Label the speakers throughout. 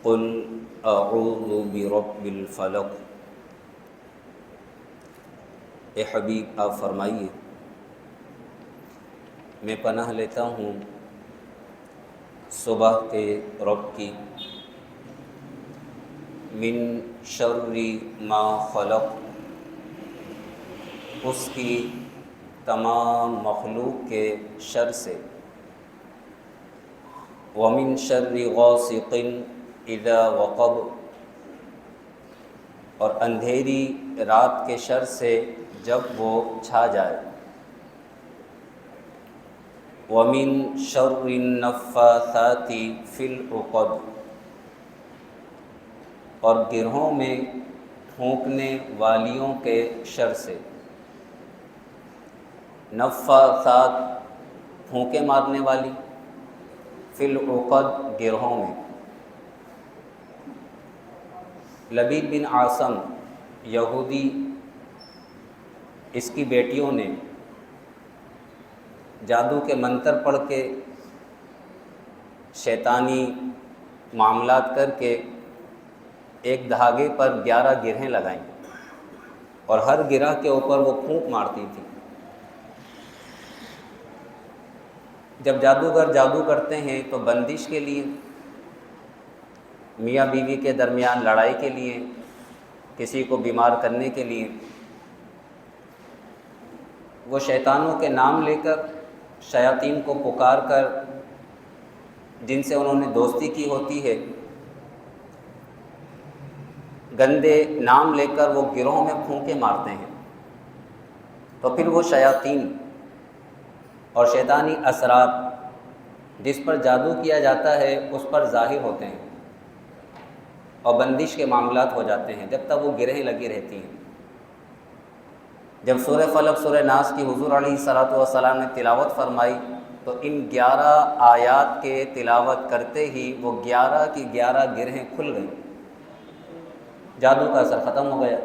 Speaker 1: قل اعوذ برب الفلق۔ اے حبیب آپ فرمائیے میں پناہ لیتا ہوں صبح کے رب کی، من شر ما خلق، اس کی تمام مخلوق کے شر سے، ومن شر غاسق اذا وقب، اور اندھیری رات کے شر سے جب وہ چھا جائے، ومن شر النفاثات فی العقد، اور گرہوں میں پھونکنے والیوں کے شر سے۔ نفاثات پھونکے مارنے والی، فی العقد گرہوں میں۔ لبید بن عاصم یہودی، اس کی بیٹیوں نے جادو کے منتر پڑھ کے شیطانی معاملات کر کے ایک دھاگے پر 11 گرہیں لگائیں، اور ہر گرہ کے اوپر وہ پھونک مارتی تھی۔ جب جادوگر جادو کرتے ہیں تو بندش کے لیے، میاں بیوی کے درمیان لڑائی کے لیے، کسی کو بیمار کرنے کے لیے، وہ شیطانوں کے نام لے کر، شیاطین کو پکار کر، جن سے انہوں نے دوستی کی ہوتی ہے، گندے نام لے کر وہ گروہوں میں پھونکے مارتے ہیں، تو پھر وہ شیاطین اور شیطانی اثرات جس پر جادو کیا جاتا ہے اس پر ظاہر ہوتے ہیں، اور بندش کے معاملات ہو جاتے ہیں جب تک وہ گرہیں لگی رہتی ہیں۔ جب سورہ فلق سورہ ناس کی حضور علیہ الصلوۃ والسلام نے تلاوت فرمائی تو ان 11 آیات کے تلاوت کرتے ہی وہ 11 کی 11 گرہیں کھل گئیں، جادو کا اثر ختم ہو گیا۔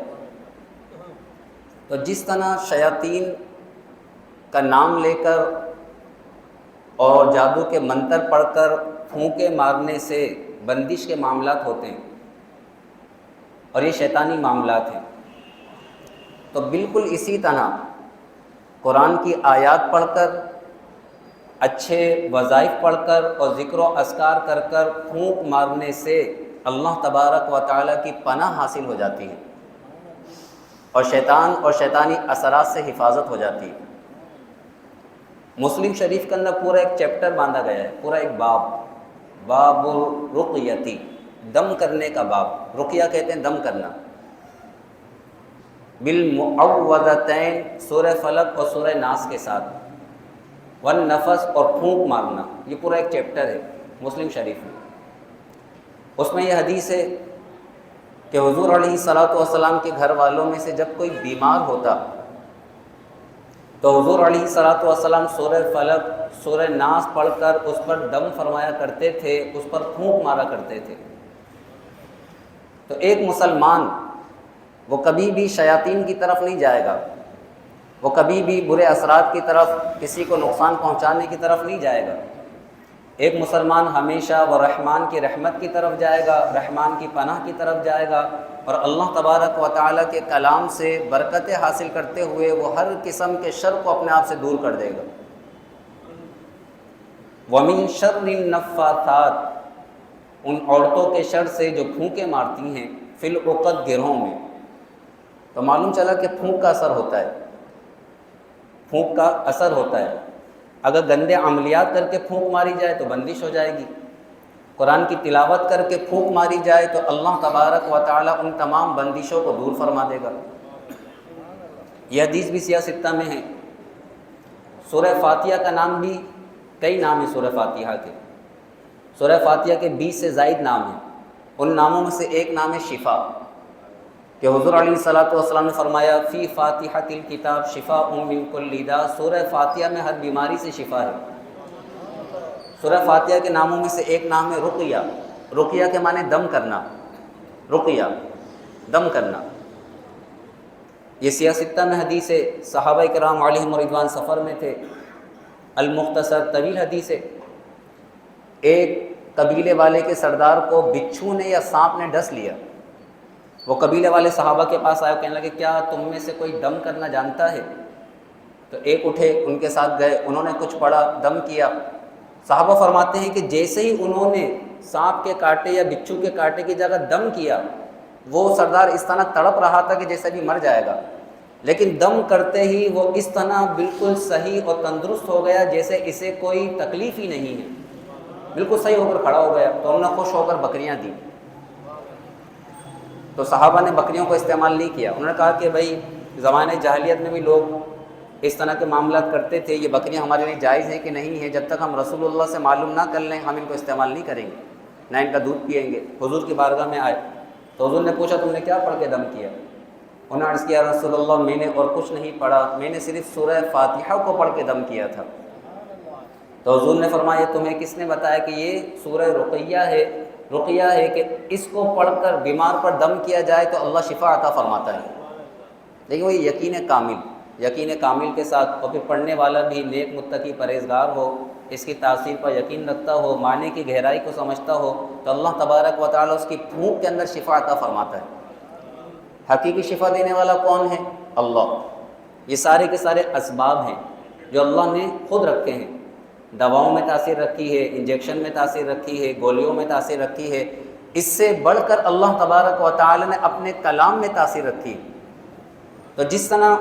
Speaker 1: تو جس طرح شیاطین کا نام لے کر اور جادو کے منتر پڑھ کر پھونکے مارنے سے بندش کے معاملات ہوتے ہیں، اور یہ شیطانی معاملات ہیں، تو بالکل اسی طرح قرآن کی آیات پڑھ کر، اچھے وظائف پڑھ کر اور ذکر و اذکار کر کر پھونک مارنے سے اللہ تبارک و تعالیٰ کی پناہ حاصل ہو جاتی ہے، اور شیطان اور شیطانی اثرات سے حفاظت ہو جاتی ہے۔ مسلم شریف کے اندر پورا ایک چیپٹر باندھا گیا ہے، پورا ایک باب، باب الرقیتی، دم کرنے کا باب۔ رقیہ کہتے ہیں دم کرنا، بالمعوذتین، سورہ فلق اور سورہ ناس کے ساتھ، والنفس، اور پھونک مارنا۔ یہ پورا ایک چیپٹر ہے مسلم شریف میں۔ اس میں یہ حدیث ہے کہ حضور علیہ الصلوۃ والسلام کے گھر والوں میں سے جب کوئی بیمار ہوتا تو حضور علیہ الصلوۃ والسلام سورہ فلق سورہ ناس پڑھ کر اس پر دم فرمایا کرتے تھے، اس پر پھونک مارا کرتے تھے۔ تو ایک مسلمان وہ کبھی بھی شیاطین کی طرف نہیں جائے گا، وہ کبھی بھی برے اثرات کی طرف، کسی کو نقصان پہنچانے کی طرف نہیں جائے گا۔ ایک مسلمان ہمیشہ وہ رحمان کی رحمت کی طرف جائے گا، رحمان کی پناہ کی طرف جائے گا، اور اللہ تبارک و تعالیٰ کے کلام سے برکتیں حاصل کرتے ہوئے وہ ہر قسم کے شر کو اپنے آپ سے دور کر دے گا۔ وَمِن شَرِّ النَّفَّاثَاتِ، ان عورتوں کے شر سے جو پھونکے مارتی ہیں، فی العقد گرہوں میں۔ تو معلوم چلا کہ پھونک کا اثر ہوتا ہے، پھونک کا اثر ہوتا ہے۔ اگر گندے عملیات کر کے پھونک ماری جائے تو بندش ہو جائے گی، قرآن کی تلاوت کر کے پھونک ماری جائے تو اللہ تبارک و تعالیٰ ان تمام بندشوں کو دور فرما دے گا۔ یہ حدیث بھی سیاہ ستہ میں ہے۔ سورہ فاتحہ کا نام بھی، کئی نام ہیں سورہ فاتحہ کے، سورہ فاتحہ کے 20 سے زائد نام ہیں۔ ان ناموں میں سے ایک نام ہے شفا، کہ حضور علیہ الصلوۃ والسلام نے فرمایا فی فاتحۃ الکتاب شفاء من کل داء، سورہ فاتحہ میں ہر بیماری سے شفا ہے۔ سورہ فاتحہ کے ناموں میں سے ایک نام ہے رقیہ۔ رقیہ کے معنی دم کرنا، رقیہ دم کرنا۔ یہ سیاہ ستہ میں حدیث ہے، صحابہ کرام علیہم رضوان سفر میں تھے، المختصر طویل حدیث ہے۔ ایک قبیلے والے کے سردار کو بچھو نے یا سانپ نے ڈس لیا. وہ قبیلے والے صحابہ کے پاس آئے, کہنے لگے کیا تم میں سے کوئی دم کرنا جانتا ہے؟ تو ایک اٹھے, ان کے ساتھ گئے, انہوں نے کچھ پڑھا, دم کیا. صحابہ فرماتے ہیں کہ جیسے ہی انہوں نے سانپ کے کانٹے یا بچھو کے کانٹے کی جگہ دم کیا, وہ سردار اس طرح تڑپ رہا تھا کہ جیسے بھی مر جائے گا, لیکن دم کرتے ہی وہ اس طرح بالکل صحیح اور تندرست ہو گیا جیسے اسے کوئی تکلیف ہی نہیں ہے, بالکل صحیح ہو کر کھڑا ہو گیا. تو انہوں نے خوش ہو کر بکریاں دیں. تو صحابہ نے بکریوں کو استعمال نہیں کیا. انہوں نے کہا کہ بھائی زمانے جاہلیت میں بھی لوگ اس طرح کے معاملات کرتے تھے, یہ بکریاں ہمارے لیے جائز ہیں کہ نہیں ہے, جب تک ہم رسول اللہ سے معلوم نہ کر لیں ہم ان کو استعمال نہیں کریں گے, نہ ان کا دودھ پئیں گے. حضور کی بارگاہ میں آئے تو حضور نے پوچھا تم نے کیا پڑھ کے دم کیا؟ انہوں نے عرض کیا رسول اللہ میں نے اور کچھ نہیں پڑھا, میں نے صرف سورہ فاتحہ کو پڑھ کے دم کیا تھا. تو حضور نے فرمایا تمہیں کس نے بتایا کہ یہ سورہ رقیہ ہے کہ اس کو پڑھ کر بیمار پر دم کیا جائے تو اللہ شفا عطا فرماتا ہے. لیکن وہ یقین کامل کے ساتھ, اور پھر پڑھنے والا بھی نیک متقی پرہیزگار ہو, اس کی تاثیر پر یقین رکھتا ہو, معنی کی گہرائی کو سمجھتا ہو, تو اللہ تبارک و تعالیٰ اس کی پھونک کے اندر شفا عطا فرماتا ہے. حقیقی شفا دینے والا کون ہے؟ اللہ. یہ سارے کے سارے اسباب ہیں جو اللہ نے خود رکھے ہیں. دواؤں میں تاثیر رکھی ہے, انجیکشن میں تاثیر رکھی ہے, گولیوں میں تاثیر رکھی ہے. اس سے بڑھ کر اللہ تبارک و تعالی نے اپنے کلام میں تاثیر رکھی. تو جس طرح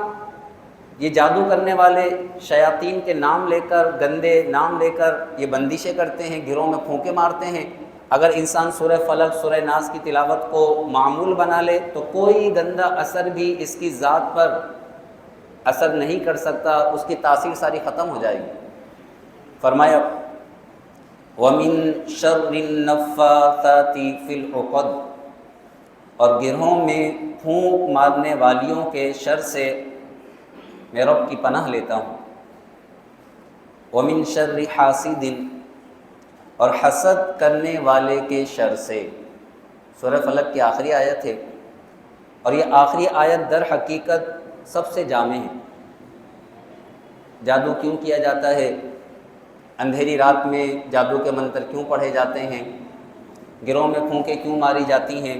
Speaker 1: یہ جادو کرنے والے شیاطین کے نام لے کر, گندے نام لے کر یہ بندشیں کرتے ہیں, گھروں میں پھونکے مارتے ہیں, اگر انسان سورہ فلق سورہ ناس کی تلاوت کو معمول بنا لے تو کوئی گندا اثر بھی اس کی ذات پر اثر نہیں کر سکتا, اس کی تاثیر ساری ختم ہو جائے گی. فرمایا وَمِن شَرِّ النَّفَّاثَاتِ فِي الْعُقَدِ, اور گرہوں میں پھونک مارنے والیوں کے شر سے میں رب کی پناہ لیتا ہوں. وَمِن شَرِّ حَاسِدٍ, اور حسد کرنے والے کے شر سے. سورہ فلق کی آخری آیت ہے, اور یہ آخری آیت در حقیقت سب سے جامع ہے. جادو کیوں کیا جاتا ہے؟ اندھیری رات میں جادو کے منتر کیوں پڑھے جاتے ہیں؟ گروہ میں پھونکیں کیوں ماری جاتی ہیں؟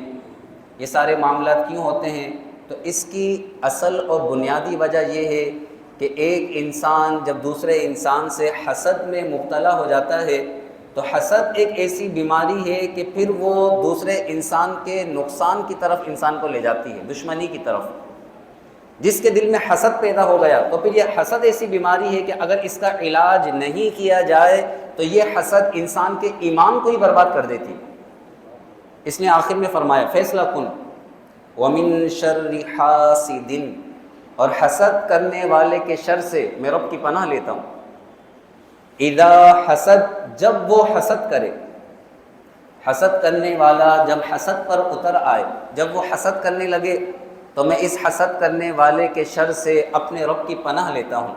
Speaker 1: یہ سارے معاملات کیوں ہوتے ہیں؟ تو اس کی اصل اور بنیادی وجہ یہ ہے کہ ایک انسان جب دوسرے انسان سے حسد میں مبتلا ہو جاتا ہے تو حسد ایک ایسی بیماری ہے کہ پھر وہ دوسرے انسان کے نقصان کی طرف انسان کو لے جاتی ہے, دشمنی کی طرف. جس کے دل میں حسد پیدا ہو گیا تو پھر یہ حسد ایسی بیماری ہے کہ اگر اس کا علاج نہیں کیا جائے تو یہ حسد انسان کے ایمان کو ہی برباد کر دیتی. اس نے آخر میں فرمایا فیصلہ کن وَمِن شَرِّ حَاسِدٍ, اور حسد کرنے والے کے شر سے میں رب کی پناہ لیتا ہوں. اذا حسد, جب وہ حسد کرے, حسد کرنے والا جب حسد پر اتر آئے, جب وہ حسد کرنے لگے تو میں اس حسد کرنے والے کے شر سے اپنے رب کی پناہ لیتا ہوں.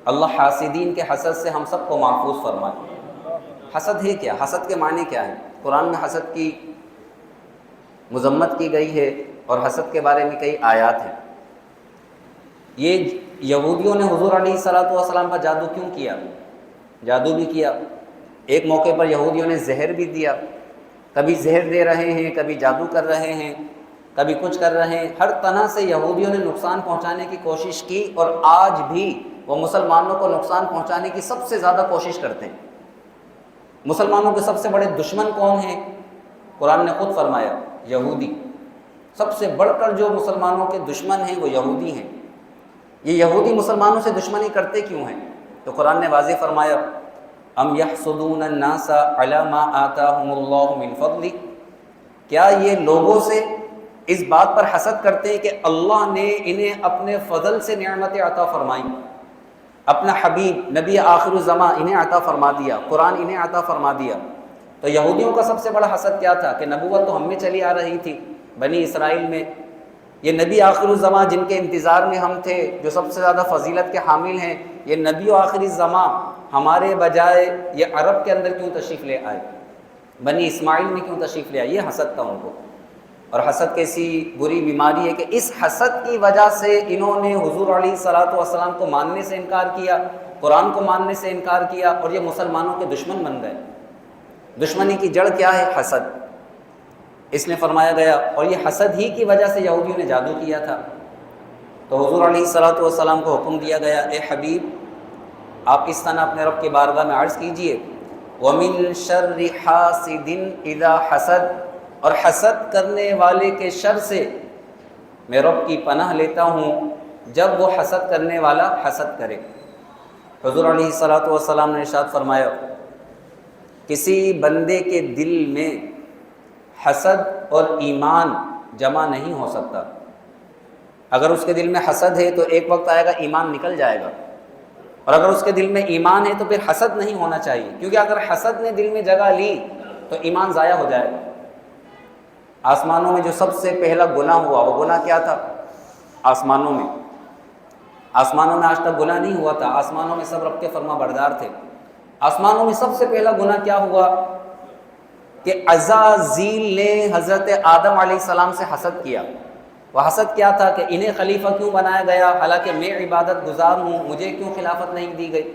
Speaker 1: اللہ حاسدین کے حسد سے ہم سب کو محفوظ فرمائے. حسد ہے کیا؟ حسد کے معنی کیا ہے؟ قرآن میں حسد کی مذمت کی گئی ہے اور حسد کے بارے میں کئی آیات ہیں. یہ یہودیوں نے حضور علیہ الصلوۃ والسلام پر جادو کیوں کیا؟ جادو بھی کیا. ایک موقع پر یہودیوں نے زہر بھی دیا. کبھی زہر دے رہے ہیں, کبھی جادو کر رہے ہیں, کبھی کچھ کر رہے ہیں. ہر طرح سے یہودیوں نے نقصان پہنچانے کی کوشش کی, اور آج بھی وہ مسلمانوں کو نقصان پہنچانے کی سب سے زیادہ کوشش کرتے ہیں. مسلمانوں کے سب سے بڑے دشمن کون ہیں؟ قرآن نے خود فرمایا یہودی. سب سے بڑھ کر جو مسلمانوں کے دشمن ہیں وہ یہودی ہیں. یہ یہودی مسلمانوں سے دشمنی کرتے کیوں ہیں؟ تو قرآن نے واضح فرمایا ام یحسدون الناس علی ما آتاہم اللہ من فضلہ, کیا یہ لوگوں سے اس بات پر حسد کرتے ہیں کہ اللہ نے انہیں اپنے فضل سے نعمتیں عطا فرمائیں, اپنا حبیب نبی آخر الزماں انہیں عطا فرما دیا, قرآن انہیں عطا فرما دیا. تو یہودیوں کا سب سے بڑا حسد کیا تھا کہ نبوت تو ہم میں چلی آ رہی تھی, بنی اسرائیل میں. یہ نبی آخر الزماں جن کے انتظار میں ہم تھے, جو سب سے زیادہ فضیلت کے حامل ہیں, یہ نبی آخر الزماں ہمارے بجائے یہ عرب کے اندر کیوں تشریف لے آئے, بنی اسماعیل میں کیوں تشریف لے آئے؟ یہ حسد تھا ان کو. اور حسد کیسی بری بیماری ہے کہ اس حسد کی وجہ سے انہوں نے حضور علیہ الصلوۃ والسلام کو ماننے سے انکار کیا, قرآن کو ماننے سے انکار کیا, اور یہ مسلمانوں کے دشمن بن گئے. دشمنی کی جڑ کیا ہے؟ حسد. اس نے فرمایا گیا، اور یہ حسد ہی کی وجہ سے یہودیوں نے جادو کیا تھا. تو حضور علیہ الصلوۃ والسلام کو حکم دیا گیا، اے حبیب آپ اس طرح اپنے رب کی بارگاہ میں عرض کیجئے، وَمِن شَرِّ حَاسِدٍ إِذَا حَسَدَ، اور حسد کرنے والے کے شر سے میں رب کی پناہ لیتا ہوں جب وہ حسد کرنے والا حسد کرے. حضور علیہ الصلوۃ والسلام نے ارشاد فرمایا، کسی بندے کے دل میں حسد اور ایمان جمع نہیں ہو سکتا. اگر اس کے دل میں حسد ہے تو ایک وقت آئے گا ایمان نکل جائے گا، اور اگر اس کے دل میں ایمان ہے تو پھر حسد نہیں ہونا چاہیے، کیونکہ اگر حسد نے دل میں جگہ لی تو ایمان ضائع ہو جائے گا. آسمانوں میں جو سب سے پہلا گناہ ہوا، وہ گناہ کیا تھا؟ آسمانوں میں آج تک گناہ نہیں ہوا تھا، آسمانوں میں سب رب کے فرما بردار تھے. آسمانوں میں سب سے پہلا گناہ کیا ہوا کہ عزازیل نے حضرت آدم علیہ السلام سے حسد کیا. وہ حسد کیا تھا کہ انہیں خلیفہ کیوں بنایا گیا، حالانکہ میں عبادت گزار ہوں، مجھے کیوں خلافت نہیں دی گئی.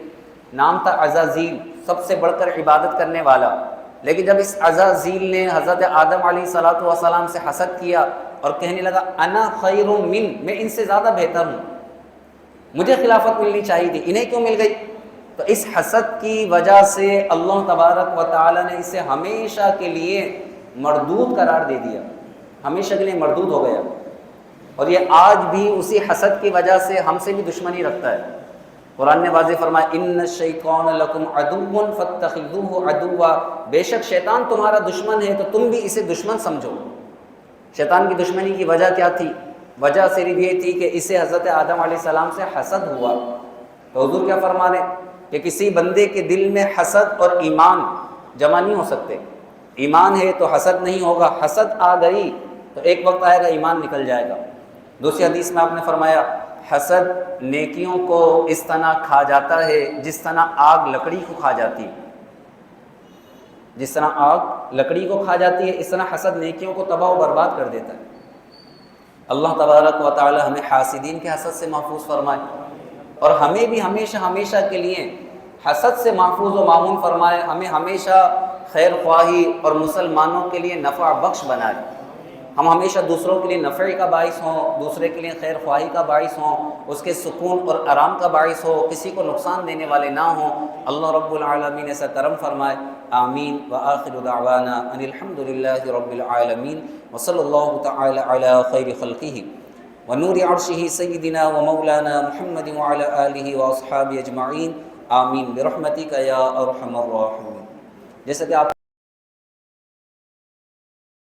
Speaker 1: نام تھا عزازیل، سب سے بڑھ کر عبادت کرنے والا. لیکن جب اس عزازیل نے حضرت آدم علیہ السلام سے حسد کیا اور کہنے لگا انا خیر من، میں ان سے زیادہ بہتر ہوں، مجھے خلافت ملنی چاہیے تھی، انہیں کیوں مل گئی. تو اس حسد کی وجہ سے اللہ تبارک و تعالی نے اسے ہمیشہ کے لیے مردود قرار دے دیا، ہمیشہ کے لیے مردود ہو گیا. اور یہ آج بھی اسی حسد کی وجہ سے ہم سے بھی دشمنی رکھتا ہے. قرآن نے واضح فرمایا، ان الشیطان لکم عدو فاتخذوہ عدوا، بے شک شیطان تمہارا دشمن ہے تو تم بھی اسے دشمن سمجھو. شیطان کی دشمنی کی وجہ کیا تھی؟ وجہ صرف یہ تھی کہ اسے حضرت آدم علیہ السلام سے حسد ہوا. تو حضور کیا فرما رہے کہ کسی بندے کے دل میں حسد اور ایمان جمع نہیں ہو سکتے. ایمان ہے تو حسد نہیں ہوگا، حسد آ گئی تو ایک وقت آئے گا ایمان نکل جائے گا. دوسری حدیث میں آپ نے فرمایا، حسد نیکیوں کو اس طرح کھا جاتا ہے جس طرح آگ لکڑی کو کھا جاتی ہے. جس طرح آگ لکڑی کو کھا جاتی ہے، اس طرح حسد نیکیوں کو تباہ و برباد کر دیتا ہے. اللہ تبارک و تعالی ہمیں حاسدین کے حسد سے محفوظ فرمائے، اور ہمیں بھی ہمیشہ کے لیے حسد سے محفوظ و معمون فرمائے. ہمیں ہمیشہ خیر خواہی اور مسلمانوں کے لیے نفع بخش بنائے. ہم ہمیشہ دوسروں کے لیے نفع کا باعث ہوں، دوسرے کے لیے خیر خواہی کا باعث ہوں، اس کے سکون اور آرام کا باعث ہو، کسی کو نقصان دینے والے نہ ہوں. اللہ رب العالمین ایسا کرم فرمائے. آمین. وآخر دعوانا ان الحمد للہ رب العالمین، وصلی اللہ تعالی علی خیر خلقہ ونور عرشہ سیدنا ومولانا محمد وعلی آلہ واصحابہ اجمعین. آمین برحمتک یا ارحم الراحمین. جیسا کہ آپ